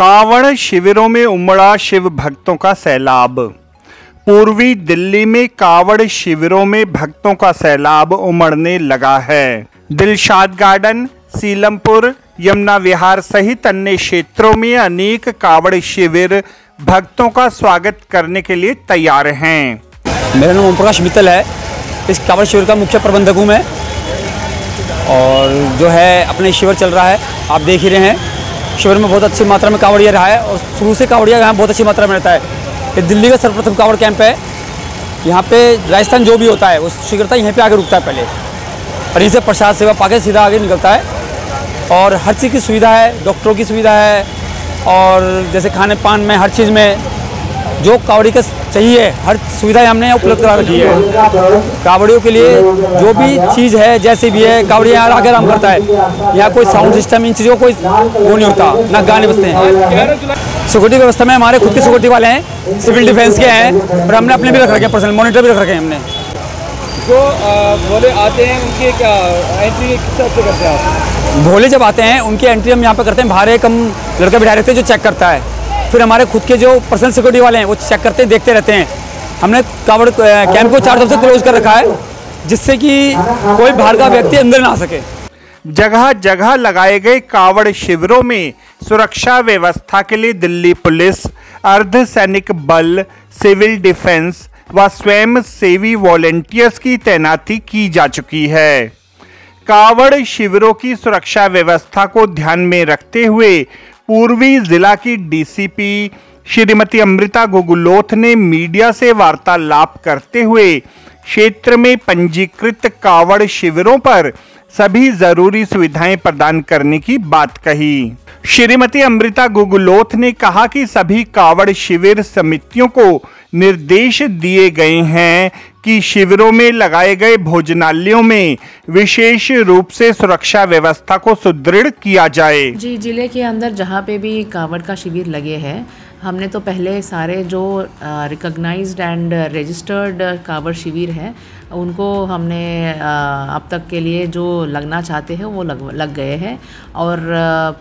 कांवड़ शिविरों में उमड़ा शिव भक्तों का सैलाब। पूर्वी दिल्ली में कांवड़ शिविरों में भक्तों का सैलाब उमड़ने लगा है। दिलशाद गार्डन, सीलमपुर, यमुना विहार सहित अन्य क्षेत्रों में अनेक कांवड़ शिविर भक्तों का स्वागत करने के लिए तैयार हैं। मेरा नाम ओम प्रकाश मित्तल है। इस कांवड़ शिविर का मुख्य प्रबंधक हूँ मैं, और जो है अपने शिविर चल रहा है, आप देख ही रहे हैं। शिविर में बहुत अच्छी मात्रा में कांवड़िया रहा है और शुरू से कांवड़िया यहाँ बहुत अच्छी मात्रा में रहता है। ये दिल्ली का सर्वप्रथम कांवड़ कैंप है। यहाँ पे राजस्थान जो भी होता है वो शीघ्रता यहीं पे आगे रुकता है पहले, और यहीं से प्रसाद सेवा पाके सीधा आगे निकलता है। और हर चीज़ की सुविधा है, डॉक्टरों की सुविधा है, और जैसे खाने पान में हर चीज़ में जो कांवड़ी का चाहिए हर सुविधा हमने उपलब्ध करा रखी है। कांवड़ियों के लिए जो भी चीज़ है, जैसे भी है, कांवड़ी यहाँ आगे आराम करता है। यहाँ कोई साउंड सिस्टम इन चीज़ों कोई वो नहीं होता, ना गाने बजते हैं। सिक्योरिटी व्यवस्था में हमारे खुद के सिक्योरिटी वाले हैं, सिविल डिफेंस के हैं, और हमने अपने भी रख रखे हैं, पर्सनल मॉनिटर भी रख रखे हैं हमने। जो भोले आते हैं उनकी क्या एंट्री किस तरह से करते हैं आप? भोले जब आते हैं उनकी एंट्री हम यहाँ पे करते हैं। बाहर एक हम लड़का बिठा रहते हैं जो चेक करता है। फिर हमारे खुद के जो पर्सनल सिक्योरिटी वाले हैं वो चेक करते हैं, देखते रहते हैं। हमने कांवड़ कैंप को 4 तरफ से क्लोज कर रखा है, जिससे कि कोई बाहर का व्यक्ति अंदर ना आ सके। जगह जगह लगाए गए कांवड़ शिविरों में सुरक्षा व्यवस्था के लिए दिल्ली पुलिस, अर्धसैनिक बल, सिविल डिफेंस व स्वयं सेवी वॉलंटियर्स की तैनाती की जा चुकी है। कांवड़ शिविरों की सुरक्षा व्यवस्था को ध्यान में रखते हुए पूर्वी जिला की डीसीपी श्रीमती अमृता गुगुलोथ ने मीडिया से वार्तालाप करते हुए क्षेत्र में पंजीकृत कांवड़ शिविरों पर सभी जरूरी सुविधाएं प्रदान करने की बात कही। श्रीमती अमृता गुगुलोथ ने कहा कि सभी कांवड़ शिविर समितियों को निर्देश दिए गए हैं कि शिविरों में लगाए गए भोजनालयों में विशेष रूप से सुरक्षा व्यवस्था को सुदृढ़ किया जाए। जी, जिले के अंदर जहाँ पे भी कांवड़ का शिविर लगे हैं, हमने तो पहले सारे जो रिकॉग्नाइज्ड एंड रजिस्टर्ड कांवड़ शिविर हैं उनको हमने अब तक के लिए जो लगना चाहते हैं वो लग गए हैं, और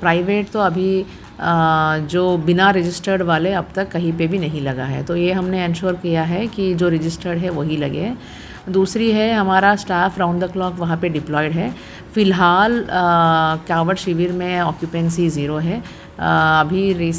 प्राइवेट तो अभी जो बिना रजिस्टर्ड वाले अब तक कहीं पे भी नहीं लगा है। तो ये हमने इंश्योर किया है कि जो रजिस्टर्ड है वही लगे। दूसरी है, हमारा स्टाफ राउंड द क्लॉक वहाँ पे डिप्लॉयड है। फ़िलहाल कांवड़ शिविर में ऑक्यूपेंसी 0 है। अभी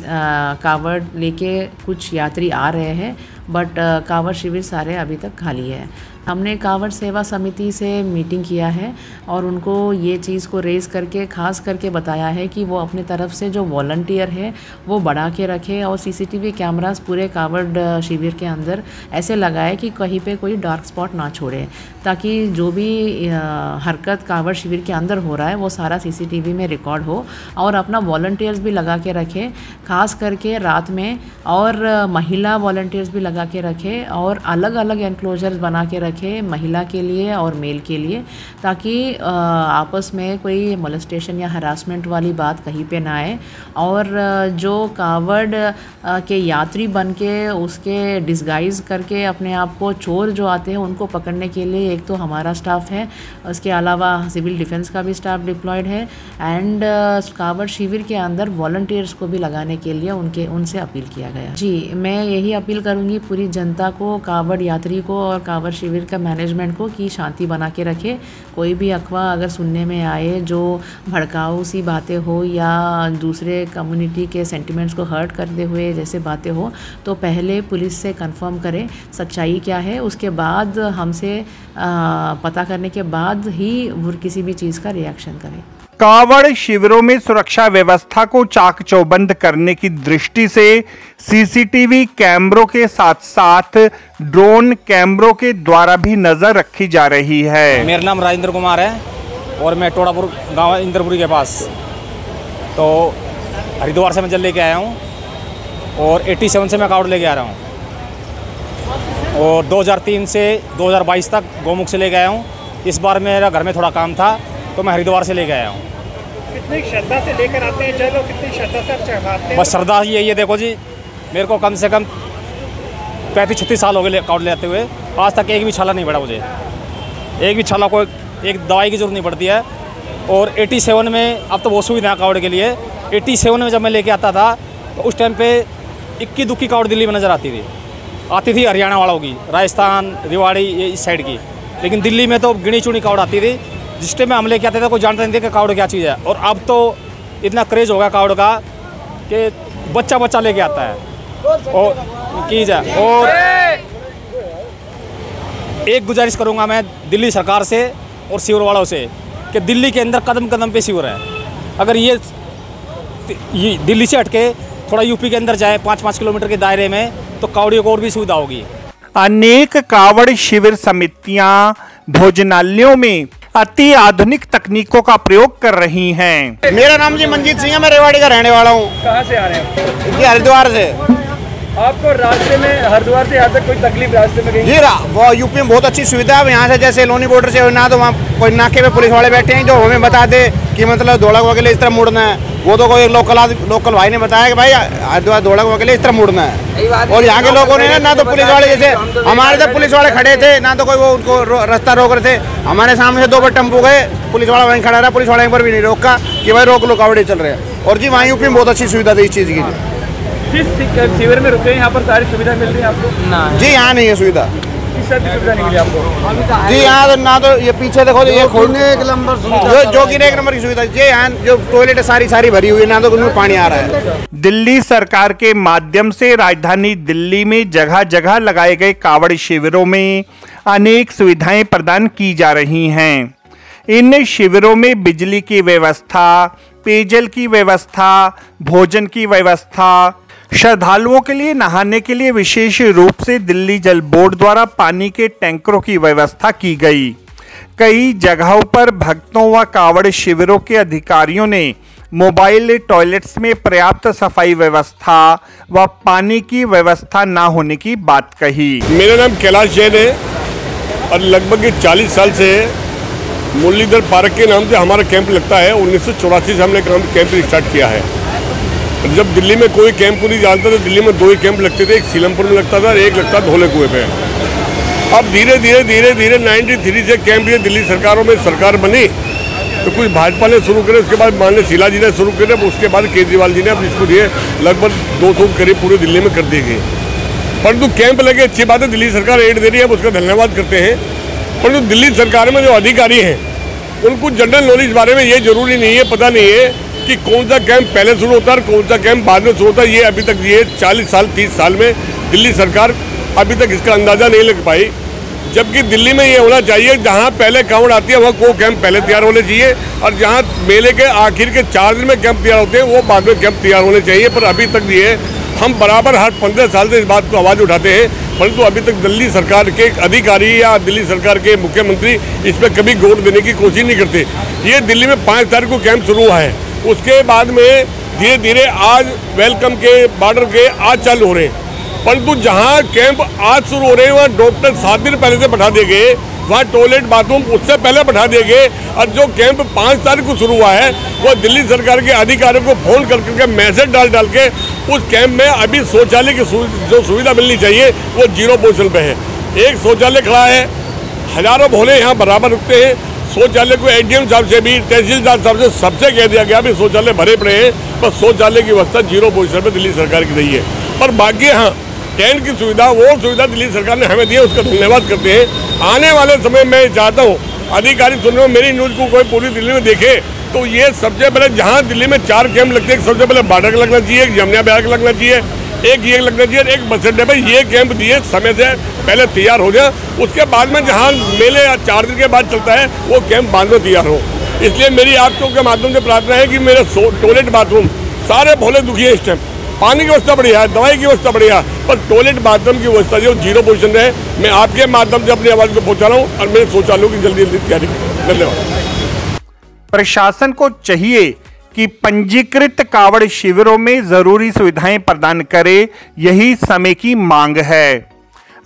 कांवड़ लेके कुछ यात्री आ रहे हैं, बट कांवड़ शिविर सारे अभी तक खाली है। हमने कांवड़ सेवा समिति से मीटिंग किया है और उनको ये चीज़ को रेज़ करके खास करके बताया है कि वो अपने तरफ से जो वॉलंटियर है वो बढ़ा के रखे, और सीसीटीवी कैमरास पूरे कांवड़ शिविर के अंदर ऐसे लगाए कि कहीं पे कोई डार्क स्पॉट ना छोड़े, ताकि जो भी हरकत कांवड़ शिविर के अंदर हो रहा है वो सारा सीसीटीवी में रिकॉर्ड हो। और अपना वॉलंटियर्स भी लगा के रखे, खास करके रात में, और महिला वॉलंटियर्स भी लगा के रखे, और अलग अलग एनक्लोजर्स बना के रखे महिला के लिए और मेल के लिए, ताकि आपस में कोई मोलेस्टेशन या हरासमेंट वाली बात कहीं पे ना आए। और जो कांवड़ के यात्री बन के उसके डिस्गाइज करके अपने आप को चोर जो आते हैं उनको पकड़ने के लिए एक तो हमारा स्टाफ है, उसके अलावा सिविल डिफेंस का भी स्टाफ डिप्लॉयड है, एंड कांवड़ शिविर के अंदर वॉलंटियर्स को भी लगाने के लिए उनसे अपील किया गया। जी, मैं यही अपील करूँगी पूरी जनता को, कांवड़ यात्री को और कांवड़ शिविर का मैनेजमेंट को, कि शांति बना के रखे। कोई भी अफवाह अगर सुनने में आए जो भड़काऊ सी बातें हो या दूसरे कम्युनिटी के सेंटिमेंट्स को हर्ट करते हुए जैसे बातें हो, तो पहले पुलिस से कंफर्म करें सच्चाई क्या है, उसके बाद हमसे पता करने के बाद ही वो किसी भी चीज़ का रिएक्शन करें। कांवड़ शिविरों में सुरक्षा व्यवस्था को चाक चौबंद करने की दृष्टि से सीसीटीवी कैमरों के साथ साथ ड्रोन कैमरों के द्वारा भी नजर रखी जा रही है। मेरा नाम राजेंद्र कुमार है और मैं टोड़ापुर गांव इंद्रपुरी के पास, तो हरिद्वार से मैं जल लेके आया हूँ, और 87 से मैं कांवड़ लेके आ रहा हूँ, और 2003 से 2022 तक गौमुख से लेके आया हूँ। इस बार मेरा घर में थोड़ा काम था तो मैं हरिद्वार से लेके आया हूँ। कितनी श्रद्धा से लेकर आते हैं जल, और कितनी श्रद्धा से आप चढ़ाते हैं? बस श्रद्धा यही है, देखो जी, मेरे को कम से कम 35-36 साल हो गए कांवड़ लेते हुए, आज तक एक भी छाला नहीं पड़ा मुझे। एक भी छाला को एक दवाई की जरूरत नहीं पड़ती है। और 87 में अब तो बहुत सुविधा है कांवड़ के लिए। 87 में जब मैं लेके आता था तो उस टाइम पे इक्की दुक्की कावड़ दिल्ली में नज़र आती थी हरियाणा वालों की, राजस्थान, रेवाड़ी, ये इस साइड की। लेकिन दिल्ली में तो गिनी चुनी कावड़ आती थी। जिस टाइम में हमले किया था कोई जानता नहीं था कि कावड़ क्या चीज़ है। और अब तो इतना क्रेज़ होगा कावड़ का कि बच्चा लेके आता है और की जाए। और एक गुजारिश करूंगा मैं दिल्ली सरकार से और शिविर वालों से कि दिल्ली के अंदर कदम कदम पे शिविर है। अगर ये दिल्ली से हटके थोड़ा यूपी के अंदर जाए 5-5 किलोमीटर के दायरे में, तो कावड़ियों को और भी सुविधा होगी। अनेक कावड़ शिविर समितियां भोजनालयों में अति आधुनिक तकनीकों का प्रयोग कर रही हैं। मेरा नाम जी मंजीत सिंह है, मैं रेवाड़ी का रहने वाला हूँ। कहाँ से आ रहे हैं? जी हरिद्वार से। आपको रास्ते में हरिद्वार से यहाँ तक कोई तकलीफ रास्ते में गई? जी वो यूपी में बहुत अच्छी सुविधा है। यहाँ से जैसे लोनी बॉर्डर से ना तो वहाँ कोई नाके पे पुलिस वाले बैठे हैं जो हमें बता दे कि मतलब धोड़क के लिए इस तरह मुड़ना है। वो तो कोई लोकल भाई ने बताया कि भाई हरिद्वार धोड़क के लिए इस तरह मुड़ना है। और यहाँ के लोगों ने ना तो पुलिस वाले, जैसे हमारे तो पुलिस वाले खड़े थे ना तो कोई वो उनको रास्ता रोक रहे थे। हमारे सामने से 2 बार टेम्पो गए, पुलिस वाला वहीं खड़ा रहा, पुलिस वाले एक बार भी नहीं रोका कि भाई रोक लो कावड़े चल रहे हैं। और जी वहाँ यूपी में बहुत अच्छी सुविधा थी इस चीज़ की। किस शिविर में रुके हैं? यहाँ पर सारी सुविधा मिल रही है आपको? जी यहाँ नहीं है सुविधा। किस तरह की सुविधा नहीं मिली आपको? जी यहाँ तो ना तो ये पीछे देखो ये खोलने एक नंबर सुविधा, जो कि 1 नंबर की सुविधा। जी यहाँ जो टॉयलेट सारी भरी हुई है, ना तो उनमें पानी आ रहा है। दिल्ली सरकार के माध्यम से राजधानी दिल्ली में जगह जगह लगाए गए कावड़ शिविरों में अनेक सुविधाएं प्रदान की जा रही हैं। इन शिविरों में बिजली की व्यवस्था, पेयजल की व्यवस्था, भोजन की व्यवस्था, श्रद्धालुओं के लिए नहाने के लिए विशेष रूप से दिल्ली जल बोर्ड द्वारा पानी के टैंकरों की व्यवस्था की गई। कई जगहों पर भक्तों व कावड़ शिविरों के अधिकारियों ने मोबाइल टॉयलेट्स में पर्याप्त सफाई व्यवस्था व पानी की व्यवस्था न होने की बात कही। मेरा नाम कैलाश जैन है और लगभग 40 साल से मुरलीधर पार्क के नाम से हमारा कैंप लगता है। 1984 से हमने कैंप स्टार्ट किया है। जब दिल्ली में कोई कैंप नहीं जानता तो दिल्ली में 2 ही कैंप लगते थे, एक सीलमपुर में लगता था और एक लगता धोले कुएं पे। अब धीरे धीरे 93 से कैंप ये दिल्ली सरकारों में सरकार बनी तो कुछ भाजपा ने शुरू करे, उसके बाद माननीय शीला जी ने शुरू करे, उसके बाद केजरीवाल जी ने अब इसको दिए लगभग 200 करीब पूरे दिल्ली में कर दी गई। परंतु कैंप लगे, अच्छी बात है, दिल्ली सरकार एड दे रही है, उसका धन्यवाद करते हैं। परंतु दिल्ली सरकार में जो अधिकारी हैं उनको जनरल नॉलेज बारे में ये जरूरी नहीं है, पता नहीं है कि कौन सा कैंप पहले शुरू होता है और कौन सा कैंप बाद में शुरू होता है। ये अभी तक ये 40 साल 30 साल में दिल्ली सरकार अभी तक इसका अंदाज़ा नहीं लग पाई। जबकि दिल्ली में ये होना चाहिए जहाँ पहले कावड़ आती है वहाँ को कैंप पहले तैयार होने चाहिए और जहाँ मेले के आखिर के 4 दिन में कैंप तैयार होते हैं वो बाद में कैंप तैयार होने चाहिए। पर अभी तक ये हम बराबर हर 15 साल से इस बात को आवाज़ उठाते हैं, परंतु अभी तक दिल्ली सरकार के अधिकारी या दिल्ली सरकार के मुख्यमंत्री इस पर कभी गौर देने की कोशिश नहीं करते। ये दिल्ली में 5 तारीख को कैंप शुरू हुआ है, उसके बाद में धीरे धीरे आज वेलकम के बॉर्डर के आज चालू हो रहे हैं। परंतु जहां कैंप आज शुरू हो रहे हैं वहाँ डॉक्टर 7 दिन पहले से बैठा दिए गए, वहाँ टॉयलेट बाथरूम उससे पहले बैठा दिए गए। और जो कैंप 5 तारीख को शुरू हुआ है वो दिल्ली सरकार के अधिकारियों को फोन करके मैसेज डाल के उस कैंप में अभी शौचालय की जो सुविधा मिलनी चाहिए वो 0 पोजीशन पे है। एक शौचालय खड़ा है, हजारों भोले यहाँ बराबर रुकते हैं। शौचालय को एडीएम साहब से भी तहसीलदार साहब से सबसे कह दिया गया भी शौचालय भरे पड़े हैं, पर शौचालय की व्यवस्था 0 पोजीशन पे दिल्ली सरकार की रही है। पर बाकी हाँ टेंट की सुविधा वो सुविधा दिल्ली सरकार ने हमें दी है, उसका धन्यवाद करते हैं। आने वाले समय में चाहता हूँ अधिकारी सुनने में मेरी न्यूज़ को कोई पूरी दिल्ली में देखे तो ये सबसे पहले जहाँ दिल्ली में 4 कैंप लगते हैं, सबसे पहले बाडक लगना चाहिए, एक जमुना बैराक लगना चाहिए, एक ये लगना चाहिए, एक बस अड्डे पर ये कैंप दिए समय से पहले तैयार हो जाए। उसके बाद में जहाँ मेले 4 दिन के बाद चलता है वो कैंप बाद में तैयार हो। इसलिए मेरी आप लोगों के माध्यम से प्रार्थना है कि मेरे टॉयलेट बाथरूम सारे भोले दुखी है, इस टाइम पानी की व्यवस्था बढ़िया है, दवाई की व्यवस्था बढ़िया, पर टॉयलेट बाथरूम की व्यवस्था जो 0 पोजीशन है। मैं आपके माध्यम से अपनी आवाज़ को पहुँचा रहा हूँ और मेरे शौचालयों की जल्दी जल्दी तैयारी करें। धन्यवाद। प्रशासन को चाहिए कि पंजीकृत कावड़ शिविरों में जरूरी सुविधाएं प्रदान करे, यही समय की मांग है।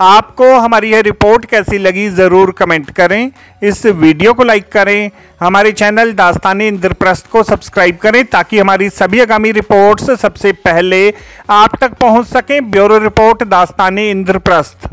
आपको हमारी यह रिपोर्ट कैसी लगी जरूर कमेंट करें, इस वीडियो को लाइक करें, हमारे चैनल दास्ताने इंद्रप्रस्थ को सब्सक्राइब करें ताकि हमारी सभी आगामी रिपोर्ट्स सबसे पहले आप तक पहुंच सकें। ब्यूरो रिपोर्ट दास्ताने इंद्रप्रस्थ।